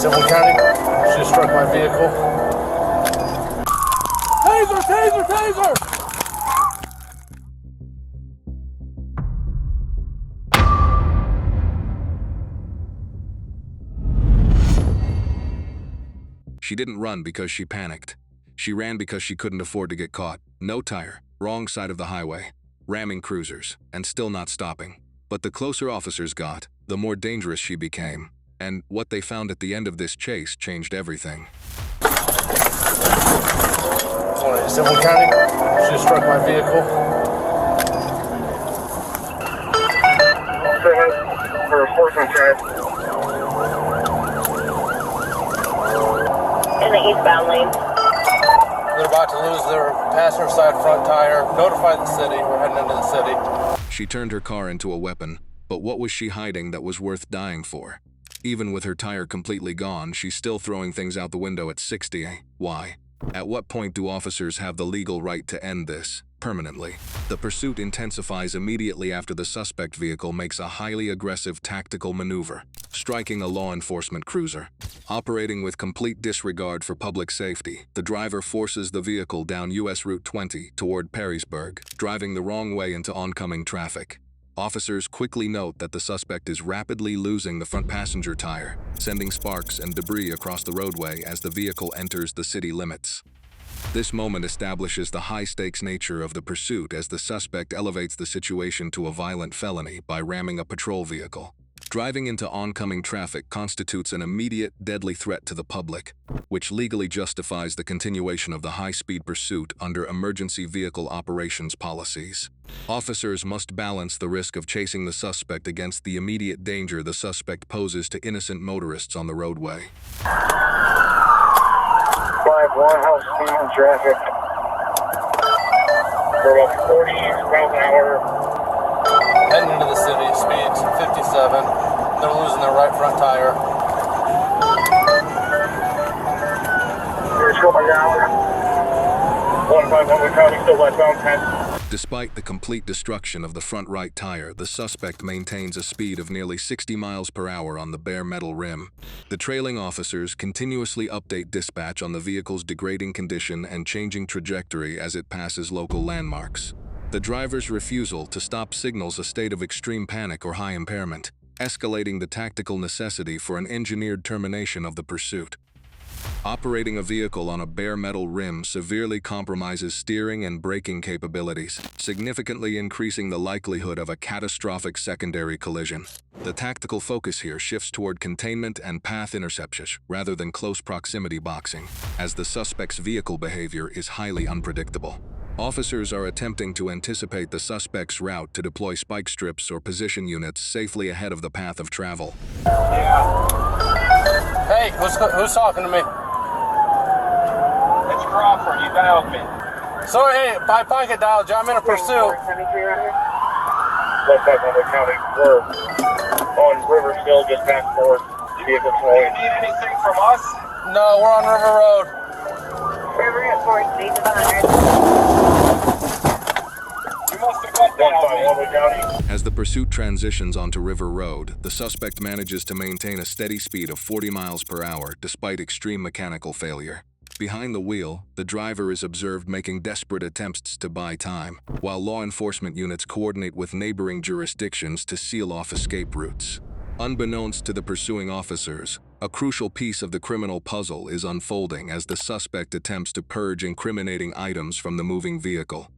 Civil County. She just struck my vehicle. Taser! Taser! Taser! She didn't run because she panicked. She ran because she couldn't afford to get caught. No tire, wrong side of the highway, ramming cruisers, and still not stopping. But the closer officers got, the more dangerous she became. And what they found at the end of this chase changed everything. Civil County. She just struck my vehicle. For enforcement drive. In the eastbound lane. They're about to lose their passenger side front tire. Notify the city. We're heading into the city. She turned her car into a weapon, but what was she hiding that was worth dying for? Even with her tire completely gone, she's still throwing things out the window at 60. Why? At what point do officers have the legal right to end this, permanently? The pursuit intensifies immediately after the suspect vehicle makes a highly aggressive tactical maneuver, striking a law enforcement cruiser. Operating with complete disregard for public safety, the driver forces the vehicle down US Route 20 toward Perrysburg, driving the wrong way into oncoming traffic. Officers quickly note that the suspect is rapidly losing the front passenger tire, sending sparks and debris across the roadway as the vehicle enters the city limits. This moment establishes the high-stakes nature of the pursuit as the suspect elevates the situation to a violent felony by ramming a patrol vehicle. Driving into oncoming traffic constitutes an immediate, deadly threat to the public, which legally justifies the continuation of the high-speed pursuit under emergency vehicle operations policies. Officers must balance the risk of chasing the suspect against the immediate danger the suspect poses to innocent motorists on the roadway. 5-1, house speed in traffic. For about 40 miles an hour. Heading into the city. Speed's 57. They're losing their right front tire. Here's going down. 151 County, still westbound 10. Despite the complete destruction of the front right tire, the suspect maintains a speed of nearly 60 miles per hour on the bare metal rim. The trailing officers continuously update dispatch on the vehicle's degrading condition and changing trajectory as it passes local landmarks. The driver's refusal to stop signals a state of extreme panic or high impairment, escalating the tactical necessity for an engineered termination of the pursuit. Operating a vehicle on a bare metal rim severely compromises steering and braking capabilities, significantly increasing the likelihood of a catastrophic secondary collision. The tactical focus here shifts toward containment and path interception rather than close proximity boxing, as the suspect's vehicle behavior is highly unpredictable. Officers are attempting to anticipate the suspect's route to deploy spike strips or position units safely ahead of the path of travel. Hey, who's talking to me? It's Crawford, you dialed me. Sorry, hey, by pocket dial, I'm in a pursuit. 151 County, we're on Riversville, just past Ford. Vehicle flowing. Do you need anything from us? No, we're on River Road. River at 4 speeds of 100. As the pursuit transitions onto River Road, the suspect manages to maintain a steady speed of 40 miles per hour despite extreme mechanical failure. Behind the wheel, the driver is observed making desperate attempts to buy time, while law enforcement units coordinate with neighboring jurisdictions to seal off escape routes. Unbeknownst to the pursuing officers, a crucial piece of the criminal puzzle is unfolding as the suspect attempts to purge incriminating items from the moving vehicle.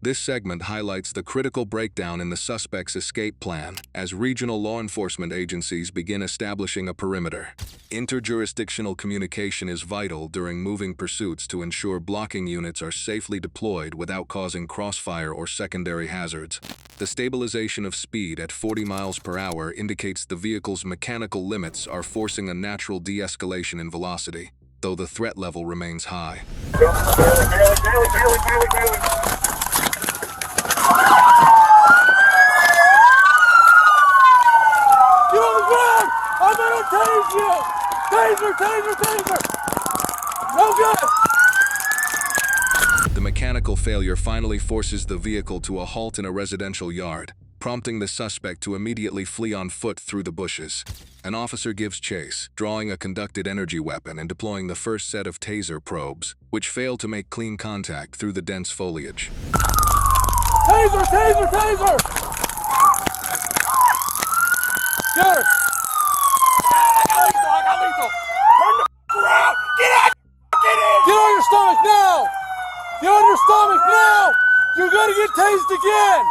This segment highlights the critical breakdown in the suspect's escape plan as regional law enforcement agencies begin establishing a perimeter. Interjurisdictional communication is vital during moving pursuits to ensure blocking units are safely deployed without causing crossfire or secondary hazards. The stabilization of speed at 40 miles per hour indicates the vehicle's mechanical limits are forcing a natural de-escalation in velocity, though the threat level remains high. You on the ground! I'm gonna tase you! Taser, taser, taser! No good! The mechanical failure finally forces the vehicle to a halt in a residential yard, prompting the suspect to immediately flee on foot through the bushes. An officer gives chase, drawing a conducted energy weapon and deploying the first set of taser probes, which fail to make clean contact through the dense foliage. Taser! Taser! Taser! Get her! I got lethal! Turn the around! Get out! Get in! Get on your stomach now! Get on your stomach now! You're gonna get tased again!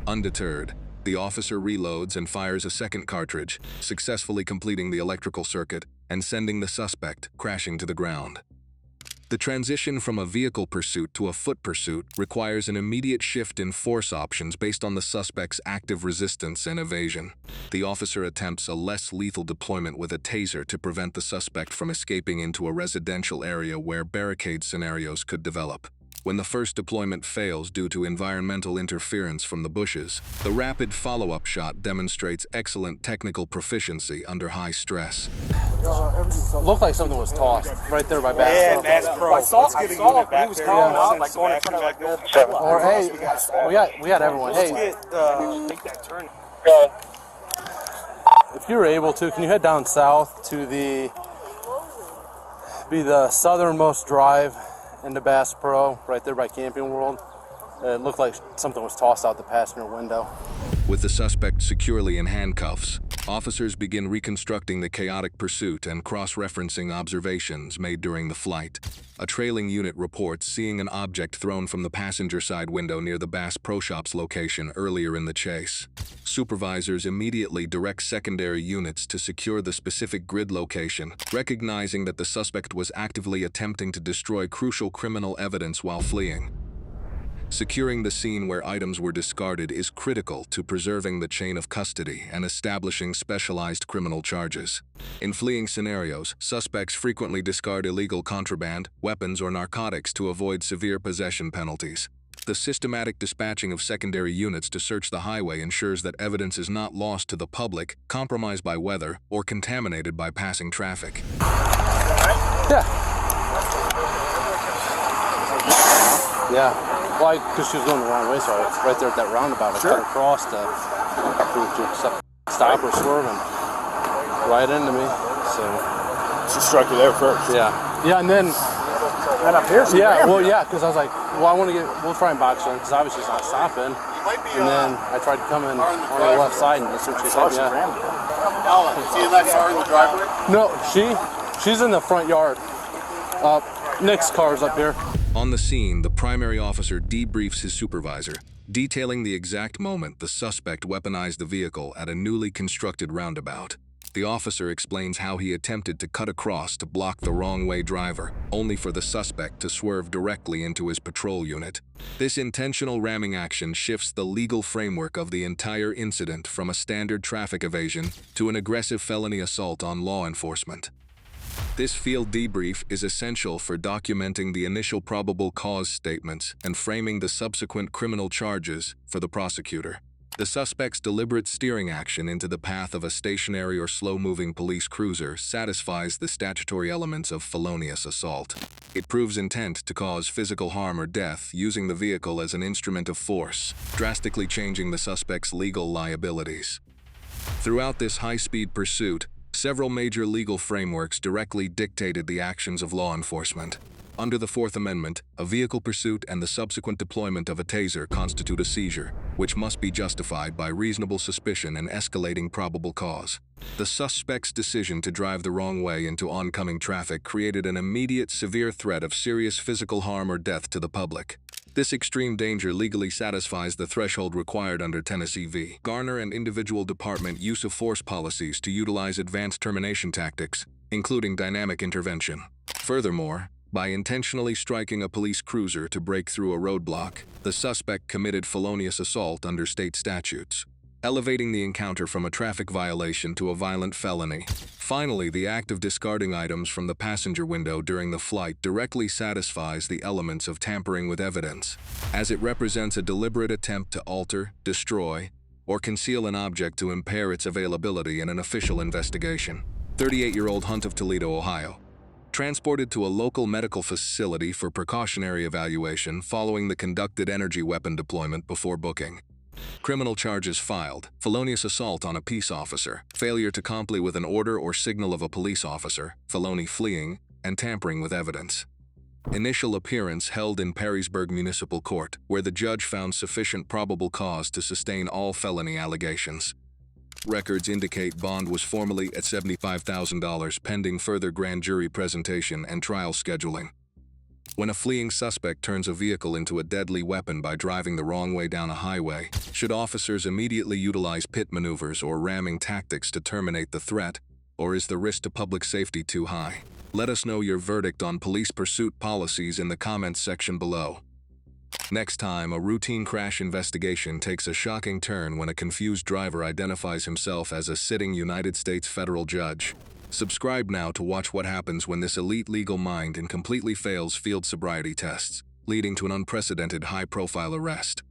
Undeterred, the officer reloads and fires a second cartridge, successfully completing the electrical circuit and sending the suspect crashing to the ground. The transition from a vehicle pursuit to a foot pursuit requires an immediate shift in force options based on the suspect's active resistance and evasion. The officer attempts a less lethal deployment with a taser to prevent the suspect from escaping into a residential area where barricade scenarios could develop. When the first deployment fails due to environmental interference from the bushes, the rapid follow-up shot demonstrates excellent technical proficiency under high stress. Looked like something was tossed right there by back. Yeah, Bass Pro. I saw he was calling out, like going in front of like or hey, we got everyone. Hey, Make that turn. if you're able to, can you head down south to the southernmost drive into Bass Pro, right there by Camping World? It looked like something was tossed out the passenger window. With the suspect securely in handcuffs, officers begin reconstructing the chaotic pursuit and cross-referencing observations made during the flight. A trailing unit reports seeing an object thrown from the passenger side window near the Bass Pro Shop's location earlier in the chase. Supervisors immediately direct secondary units to secure the specific grid location, recognizing that the suspect was actively attempting to destroy crucial criminal evidence while fleeing. Securing the scene where items were discarded is critical to preserving the chain of custody and establishing specialized criminal charges. In fleeing scenarios, suspects frequently discard illegal contraband, weapons, or narcotics to avoid severe possession penalties. The systematic dispatching of secondary units to search the highway ensures that evidence is not lost to the public, compromised by weather, or contaminated by passing traffic. Yeah. Why? Because she was going the wrong way, so I was right there at that roundabout. I cut across to stop or swerve and right into me. So She struck you there first. yeah, and then And up here, because I was like, we'll try and box her in because obviously she's not stopping. And then I tried to come in on the left side and that's what she said. Yeah. See that car in the driveway? No, she's in the front yard. Nick's car's up here. On the scene, the primary officer debriefs his supervisor, detailing the exact moment the suspect weaponized the vehicle at a newly constructed roundabout. The officer explains how he attempted to cut across to block the wrong-way driver, only for the suspect to swerve directly into his patrol unit. This intentional ramming action shifts the legal framework of the entire incident from a standard traffic evasion to an aggressive felony assault on law enforcement. This field debrief is essential for documenting the initial probable cause statements and framing the subsequent criminal charges for the prosecutor. The suspect's deliberate steering action into the path of a stationary or slow-moving police cruiser satisfies the statutory elements of felonious assault. It proves intent to cause physical harm or death using the vehicle as an instrument of force, drastically changing the suspect's legal liabilities. Throughout this high-speed pursuit, several major legal frameworks directly dictated the actions of law enforcement. Under the Fourth Amendment, a vehicle pursuit and the subsequent deployment of a taser constitute a seizure, which must be justified by reasonable suspicion and escalating probable cause. The suspect's decision to drive the wrong way into oncoming traffic created an immediate severe threat of serious physical harm or death to the public. This extreme danger legally satisfies the threshold required under Tennessee v. Garner and individual department use of force policies to utilize advanced termination tactics, including dynamic intervention. Furthermore, by intentionally striking a police cruiser to break through a roadblock, the suspect committed felonious assault under state statutes, elevating the encounter from a traffic violation to a violent felony. Finally, the act of discarding items from the passenger window during the flight directly satisfies the elements of tampering with evidence, as it represents a deliberate attempt to alter, destroy, or conceal an object to impair its availability in an official investigation. 38-year-old Hunt of Toledo, Ohio. Transported to a local medical facility for precautionary evaluation following the conducted energy weapon deployment before booking. Criminal charges filed: felonious assault on a peace officer, failure to comply with an order or signal of a police officer, felony fleeing, and tampering with evidence. Initial appearance held in Perrysburg Municipal Court, where the judge found sufficient probable cause to sustain all felony allegations. Records indicate bond was formally at $75,000 pending further grand jury presentation and trial scheduling. When a fleeing suspect turns a vehicle into a deadly weapon by driving the wrong way down a highway, should officers immediately utilize pit maneuvers or ramming tactics to terminate the threat, or is the risk to public safety too high? Let us know your verdict on police pursuit policies in the comments section below. Next time, a routine crash investigation takes a shocking turn when a confused driver identifies himself as a sitting United States federal judge. Subscribe now to watch what happens when this elite legal mind completely fails field sobriety tests, leading to an unprecedented high-profile arrest.